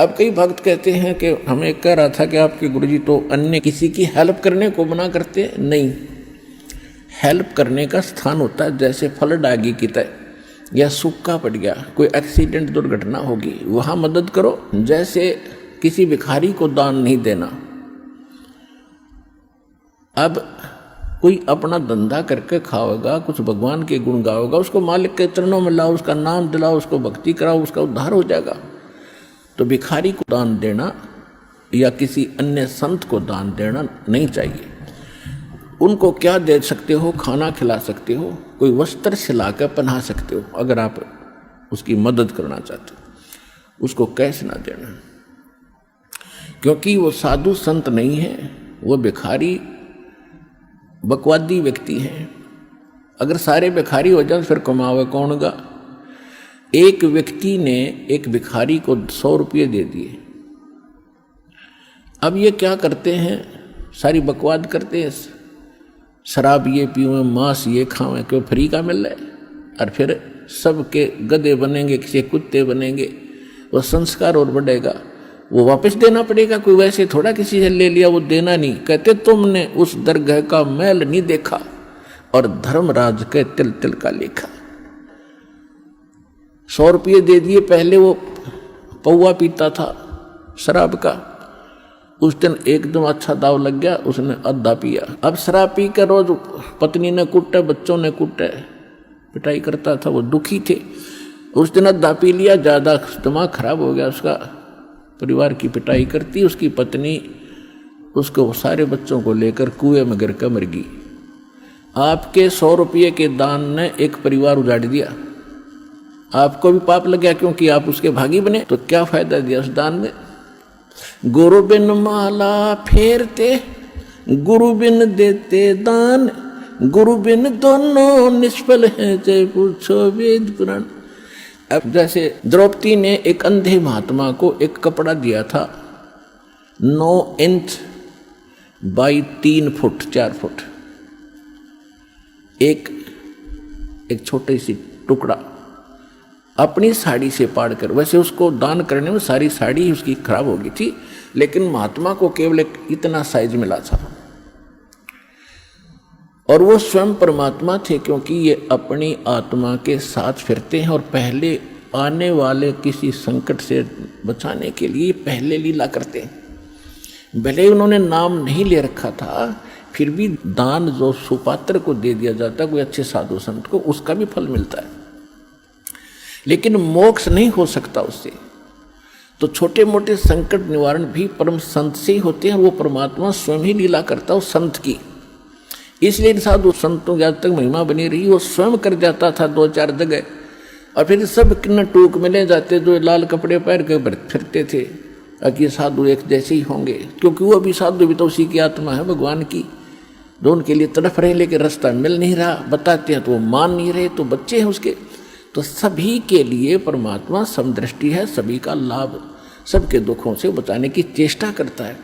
अब कई भक्त कहते हैं कि हमें कह रहा था कि आपके गुरुजी तो अन्य किसी की हेल्प करने को मना करते। नहीं, हेल्प करने का स्थान होता है, जैसे फल डागी की तरह, या सूखा पड़ गया, कोई एक्सीडेंट दुर्घटना होगी, वहाँ मदद करो। जैसे किसी भिखारी को दान नहीं देना। अब कोई अपना धंधा करके खाओगा, कुछ भगवान के गुण गाओगा, उसको मालिक के चरणों में लाओ, उसका नाम दिलाओ, उसको भक्ति कराओ, उसका उद्धार हो जाएगा। तो भिखारी को दान देना या किसी अन्य संत को दान देना नहीं चाहिए। उनको क्या दे सकते हो? खाना खिला सकते हो, कोई वस्त्र सिलाकर पहना सकते हो, अगर आप उसकी मदद करना चाहते हो। उसको कैश ना देना, क्योंकि वो साधु संत नहीं है, वो भिखारी बकवादी व्यक्ति हैं। अगर सारे भिखारी हो जाए फिर कमावे कौन गा? एक व्यक्ति ने एक भिखारी को 100 रुपये दे दिए। अब ये क्या करते हैं? सारी बकवाद करते हैं, शराब ये पीवें, मांस ये खावें, क्यों फ्री का मिल रहा है। और फिर सबके गधे बनेंगे, किसी कुत्ते बनेंगे, वो संस्कार और बढ़ेगा, वो वापस देना पड़ेगा। कोई वैसे थोड़ा किसी से ले लिया वो देना नहीं। कहते तुमने उस दरगाह का मैल नहीं देखा और धर्मराज के तिल तिल का लेखा। 100 रुपये दे दिए। पहले वो पौवा पीता था शराब का, उस दिन एकदम अच्छा दाव लग गया, उसने आधा पिया। अब शराब पी कर रोज पत्नी ने कुटे, बच्चों ने कुटे, पिटाई करता था, वो दुखी थे। उस दिन आधा पी लिया, ज़्यादा दिमाग खराब हो गया उसका, परिवार की पिटाई करती, उसकी पत्नी उसको सारे बच्चों को लेकर कुएं में गिर कर मर गई। आपके 100 रुपये के दान ने एक परिवार उजाड़ दिया। आपको भी पाप लग गया, क्योंकि आप उसके भागी बने। तो क्या फायदा दिया उस दान में? गुरु बिन माला फेरते, गुरु बिन देते दान, गुरु बिन दोनों निष्फल हैं, जय पूछो वेद पुराण। अब जैसे द्रौपदी ने एक अंधे महात्मा को एक कपड़ा दिया था 9 इंच बाई 3 फुट 4 फुट, एक छोटी सी टुकड़ा अपनी साड़ी से पाड़ कर। वैसे उसको दान करने में सारी साड़ी उसकी खराब हो गई थी, लेकिन महात्मा को केवल एक इतना साइज मिला था। और वो स्वयं परमात्मा थे, क्योंकि ये अपनी आत्मा के साथ फिरते हैं और पहले आने वाले किसी संकट से बचाने के लिए पहले लीला करते हैं। भले ही उन्होंने नाम नहीं ले रखा था, फिर भी दान जो सुपात्र को दे दिया जाता है, कोई अच्छे साधु संत को, उसका भी फल मिलता है, लेकिन मोक्ष नहीं हो सकता उससे। तो छोटे मोटे संकट निवारण भी परम संत से ही होते हैं, और वो परमात्मा स्वयं ही लीला करता है उस संत की। इसलिए साधु संतों की आज तक महिमा बनी रही। वो स्वयं कर जाता था 2-4 जगह, और फिर सब किन्न टूक मिले जाते जो लाल कपड़े पहन कर फिरते थे कि साधु एक जैसे ही होंगे, क्योंकि वो भी साधु भी तो उसी की आत्मा है भगवान की, जो उनके लिए तड़फ रहे, लेकिन रास्ता मिल नहीं रहा। बताते हैं तो वो मान नहीं रहे, तो बच्चे हैं उसके। तो सभी के लिए परमात्मा समदृष्टि है, सभी का लाभ, सबके दुखों से बचाने की चेष्टा करता है।